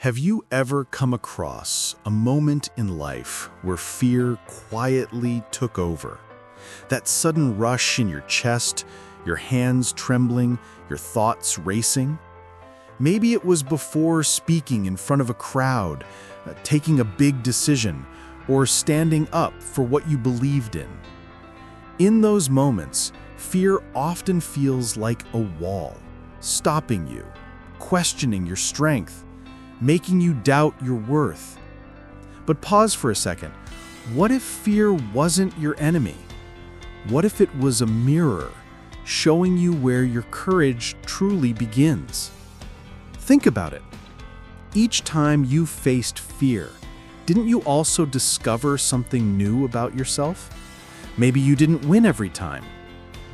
Have you ever come across a moment in life where fear quietly took over? That sudden rush in your chest, your hands trembling, your thoughts racing? Maybe it was before speaking in front of a crowd, taking a big decision, or standing up for what you believed in. In those moments, fear often feels like a wall, stopping you, questioning your strength, making you doubt your worth. But pause for a second. What if fear wasn't your enemy? What if it was a mirror, showing you where your courage truly begins? Think about it. Each time you faced fear, didn't you also discover something new about yourself? Maybe you didn't win every time,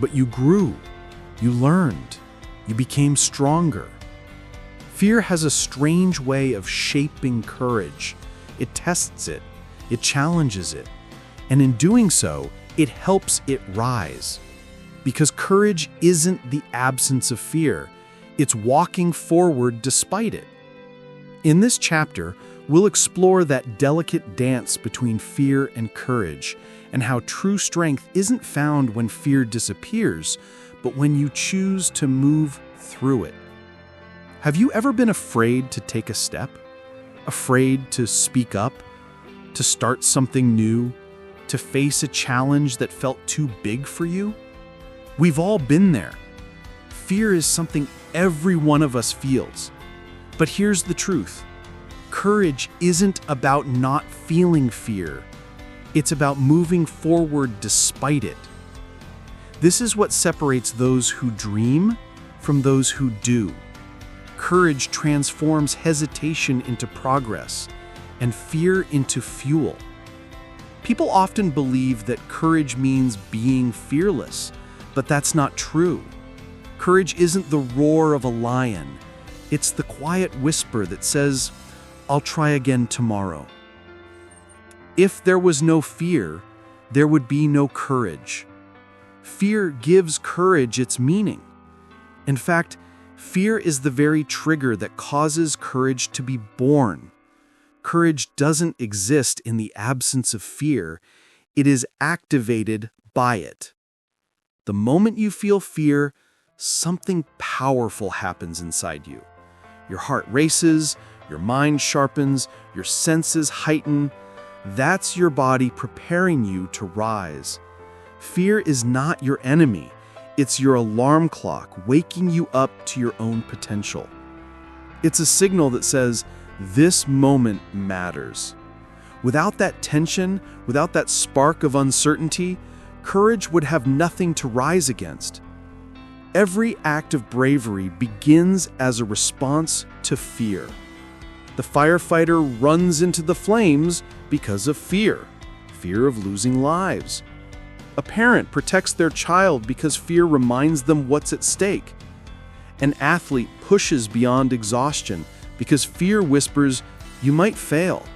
but you grew, you learned, you became stronger. Fear has a strange way of shaping courage. It tests it, it challenges it, and in doing so, it helps it rise. Because courage isn't the absence of fear, it's walking forward despite it. In this chapter, we'll explore that delicate dance between fear and courage, and how true strength isn't found when fear disappears, but when you choose to move through it. Have you ever been afraid to take a step? Afraid to speak up? To start something new? To face a challenge that felt too big for you? We've all been there. Fear is something every one of us feels. But here's the truth. Courage isn't about not feeling fear. It's about moving forward despite it. This is what separates those who dream from those who do. Courage transforms hesitation into progress and fear into fuel. People often believe that courage means being fearless, but that's not true. Courage isn't the roar of a lion. It's the quiet whisper that says, "I'll try again tomorrow." If there was no fear, there would be no courage. Fear gives courage its meaning. In fact, fear is the very trigger that causes courage to be born. Courage doesn't exist in the absence of fear. It is activated by it. The moment you feel fear, something powerful happens inside you. Your heart races, your mind sharpens, your senses heighten. That's your body preparing you to rise. Fear is not your enemy. It's your alarm clock waking you up to your own potential. It's a signal that says, this moment matters. Without that tension, without that spark of uncertainty, courage would have nothing to rise against. Every act of bravery begins as a response to fear. The firefighter runs into the flames because of fear of losing lives. A parent protects their child because fear reminds them what's at stake. An athlete pushes beyond exhaustion because fear whispers, "You might fail."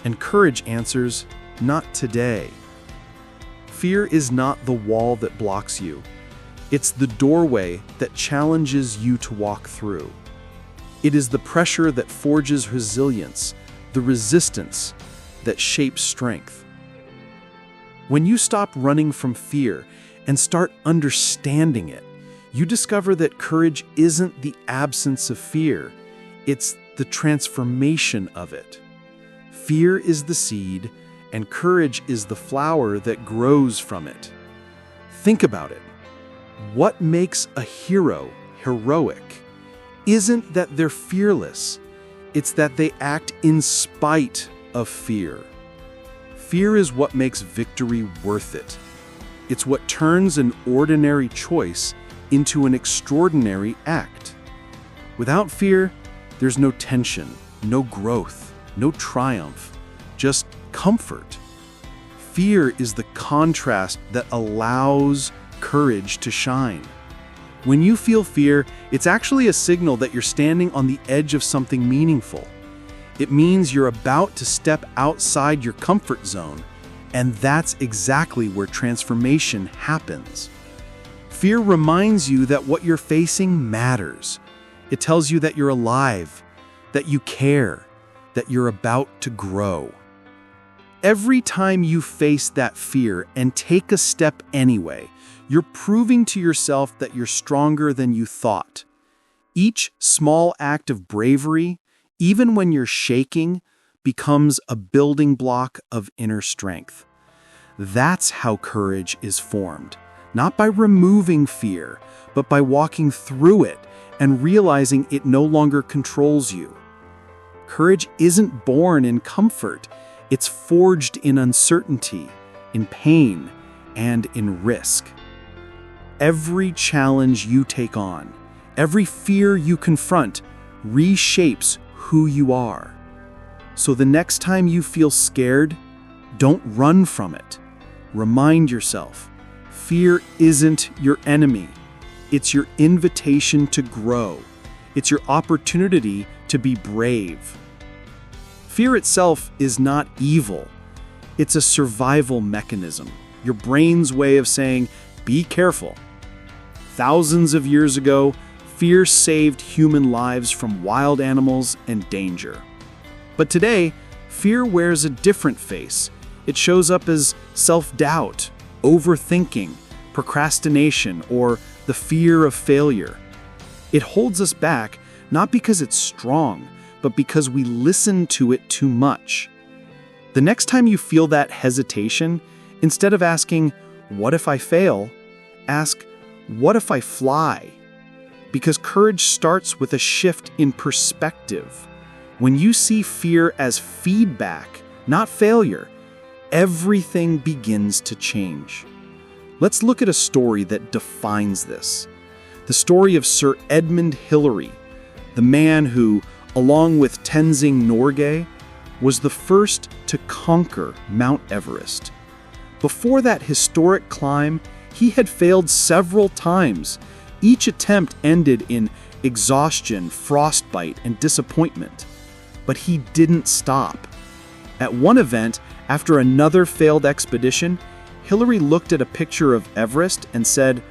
And courage answers, "Not today." Fear is not the wall that blocks you. It's the doorway that challenges you to walk through. It is the pressure that forges resilience, the resistance that shapes strength. When you stop running from fear and start understanding it, you discover that courage isn't the absence of fear, it's the transformation of it. Fear is the seed, and courage is the flower that grows from it. Think about it. What makes a hero heroic isn't that they're fearless, it's that they act in spite of fear. Fear is what makes victory worth it. It's what turns an ordinary choice into an extraordinary act. Without fear, there's no tension, no growth, no triumph, just comfort. Fear is the contrast that allows courage to shine. When you feel fear, it's actually a signal that you're standing on the edge of something meaningful. It means you're about to step outside your comfort zone, and that's exactly where transformation happens. Fear reminds you that what you're facing matters. It tells you that you're alive, that you care, that you're about to grow. Every time you face that fear and take a step anyway, you're proving to yourself that you're stronger than you thought. Each small act of bravery, even when you're shaking, becomes a building block of inner strength. That's how courage is formed, not by removing fear, but by walking through it and realizing it no longer controls you. Courage isn't born in comfort, it's forged in uncertainty, in pain, and in risk. Every challenge you take on, every fear you confront, reshapes who you are. So the next time you feel scared, don't run from it. Remind yourself, fear isn't your enemy. It's your invitation to grow. It's your opportunity to be brave. Fear itself is not evil. It's a survival mechanism, your brain's way of saying, be careful. Thousands of years ago, fear saved human lives from wild animals and danger. But today, fear wears a different face. It shows up as self-doubt, overthinking, procrastination, or the fear of failure. It holds us back not because it's strong, but because we listen to it too much. The next time you feel that hesitation, instead of asking, "What if I fail?" ask, "What if I fly?" Because courage starts with a shift in perspective. When you see fear as feedback, not failure, everything begins to change. Let's look at a story that defines this. The story of Sir Edmund Hillary, the man who, along with Tenzing Norgay, was the first to conquer Mount Everest. Before that historic climb, he had failed several times. Each attempt ended in exhaustion, frostbite, and disappointment. But he didn't stop. At one event, after another failed expedition, Hillary looked at a picture of Everest and said,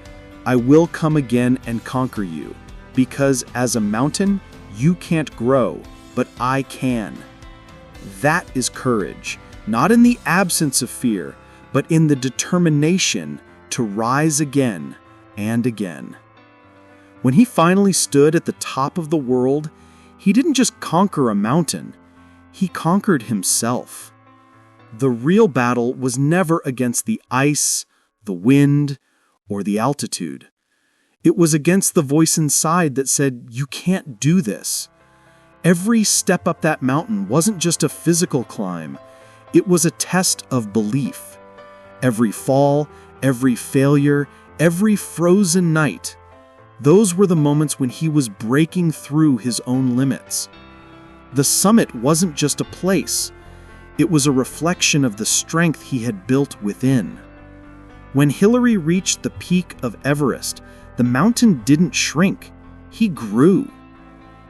"I will come again and conquer you, because as a mountain, you can't grow, but I can." That is courage, not in the absence of fear, but in the determination to rise again and again. When he finally stood at the top of the world, he didn't just conquer a mountain, he conquered himself. The real battle was never against the ice, the wind, or the altitude. It was against the voice inside that said, "You can't do this." Every step up that mountain wasn't just a physical climb, it was a test of belief. Every fall, every failure, every frozen night, those were the moments when he was breaking through his own limits. The summit wasn't just a place, it was a reflection of the strength he had built within. When Hillary reached the peak of Everest, the mountain didn't shrink, he grew.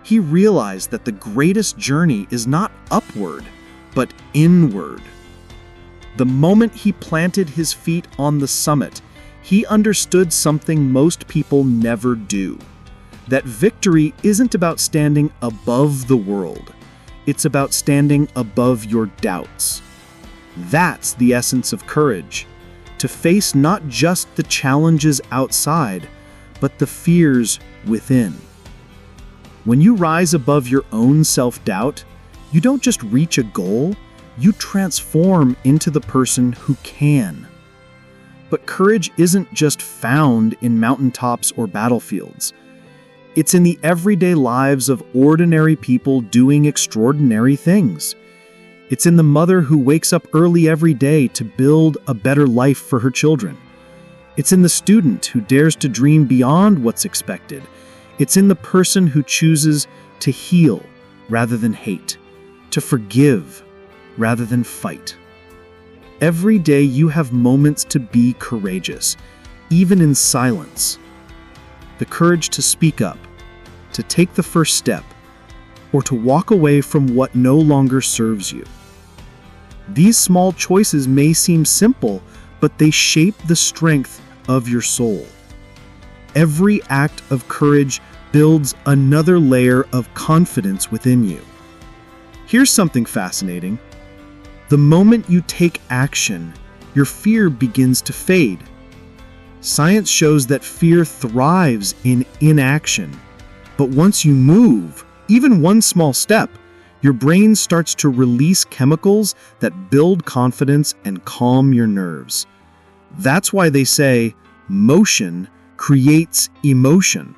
He realized that the greatest journey is not upward, but inward. The moment he planted his feet on the summit, he understood something most people never do. That victory isn't about standing above the world. It's about standing above your doubts. That's the essence of courage. To face not just the challenges outside, but the fears within. When you rise above your own self-doubt, you don't just reach a goal, you transform into the person who can. But courage isn't just found in mountaintops or battlefields. It's in the everyday lives of ordinary people doing extraordinary things. It's in the mother who wakes up early every day to build a better life for her children. It's in the student who dares to dream beyond what's expected. It's in the person who chooses to heal rather than hate, to forgive rather than fight. Every day you have moments to be courageous, even in silence. The courage to speak up, to take the first step, or to walk away from what no longer serves you. These small choices may seem simple, but they shape the strength of your soul. Every act of courage builds another layer of confidence within you. Here's something fascinating. The moment you take action, your fear begins to fade. Science shows that fear thrives in inaction. But once you move, even one small step, your brain starts to release chemicals that build confidence and calm your nerves. That's why they say, motion creates emotion.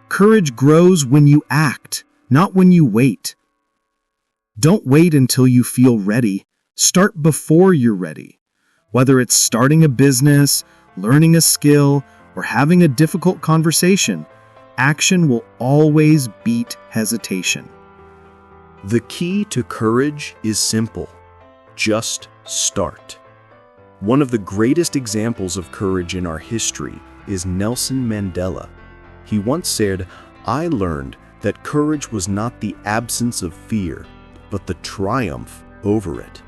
Courage grows when you act, not when you wait. Don't wait until you feel ready. Start before you're ready. Whether it's starting a business, learning a skill, or having a difficult conversation, action will always beat hesitation. The key to courage is simple. Just start. One of the greatest examples of courage in our history is Nelson Mandela. He once said, "I learned that courage was not the absence of fear, but the triumph over it."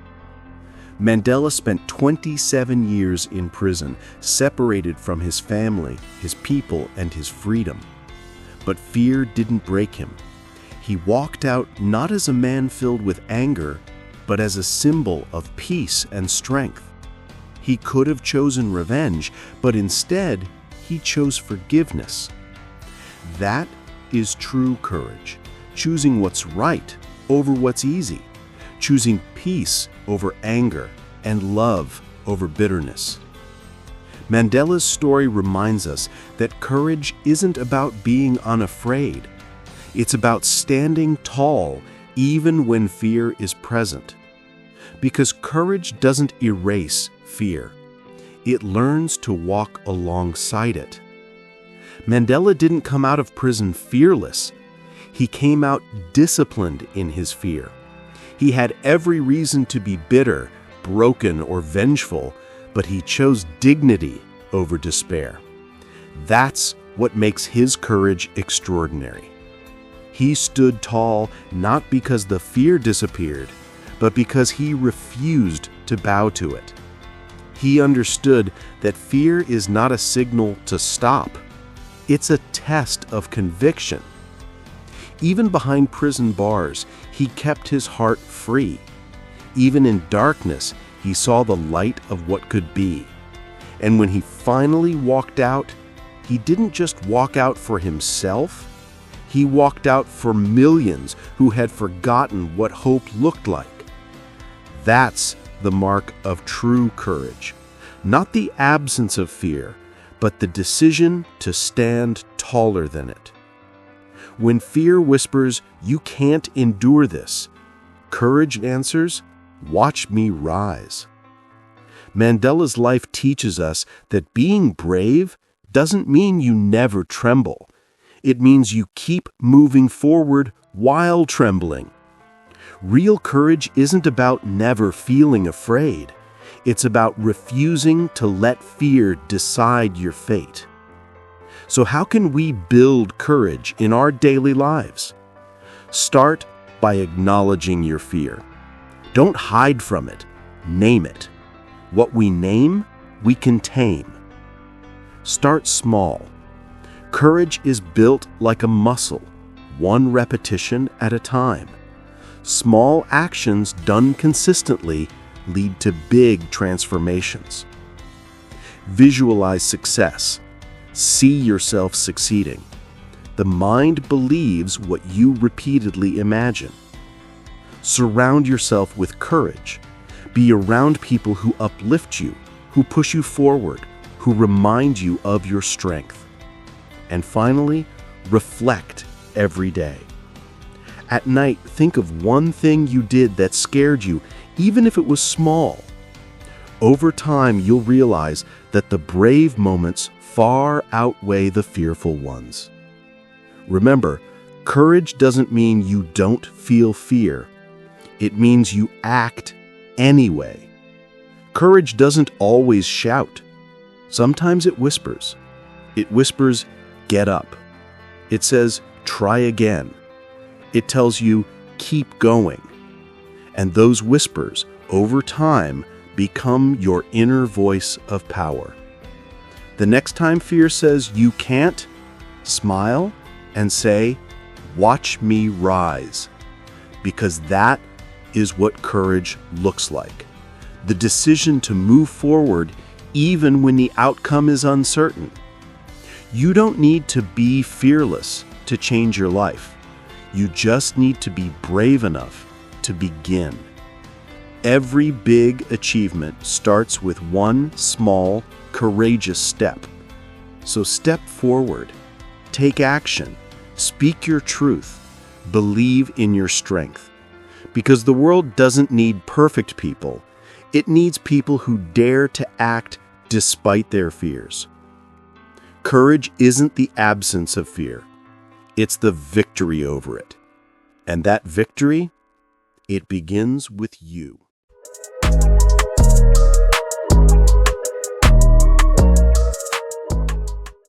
Mandela spent 27 years in prison, separated from his family, his people, and his freedom. But fear didn't break him. He walked out not as a man filled with anger, but as a symbol of peace and strength. He could have chosen revenge, but instead, he chose forgiveness. That is true courage, choosing what's right over what's easy, choosing peace over anger and love over bitterness. Mandela's story reminds us that courage isn't about being unafraid. It's about standing tall even when fear is present. Because courage doesn't erase fear. It learns to walk alongside it. Mandela didn't come out of prison fearless. He came out disciplined in his fear. He had every reason to be bitter, broken, or vengeful, but he chose dignity over despair. That's what makes his courage extraordinary. He stood tall not because the fear disappeared, but because he refused to bow to it. He understood that fear is not a signal to stop. It's a test of conviction. Even behind prison bars, he kept his heart free. Even in darkness, he saw the light of what could be. And when he finally walked out, he didn't just walk out for himself. He walked out for millions who had forgotten what hope looked like. That's the mark of true courage. Not the absence of fear, but the decision to stand taller than it. When fear whispers, "You can't endure this," courage answers, "Watch me rise." Mandela's life teaches us that being brave doesn't mean you never tremble. It means you keep moving forward while trembling. Real courage isn't about never feeling afraid. It's about refusing to let fear decide your fate. So how can we build courage in our daily lives? Start by acknowledging your fear. Don't hide from it. Name it. What we name, we can tame. Start small. Courage is built like a muscle, one repetition at a time. Small actions done consistently lead to big transformations. Visualize success. See yourself succeeding. The mind believes what you repeatedly imagine. Surround yourself with courage. Be around people who uplift you, who push you forward, who remind you of your strength. And finally, reflect every day. At night, think of one thing you did that scared you, even if it was small. Over time, you'll realize that the brave moments far outweigh the fearful ones. Remember, courage doesn't mean you don't feel fear. It means you act anyway. Courage doesn't always shout. Sometimes it whispers. It whispers, "Get up." It says, "Try again." It tells you, "Keep going." And those whispers, over time, become your inner voice of power. The next time fear says you can't, smile and say, "Watch me rise." Because that is what courage looks like. The decision to move forward even when the outcome is uncertain. You don't need to be fearless to change your life. You just need to be brave enough to begin. Every big achievement starts with one small, courageous step. So step forward, take action, speak your truth, believe in your strength. Because the world doesn't need perfect people. It needs people who dare to act despite their fears. Courage isn't the absence of fear. It's the victory over it. And that victory, it begins with you.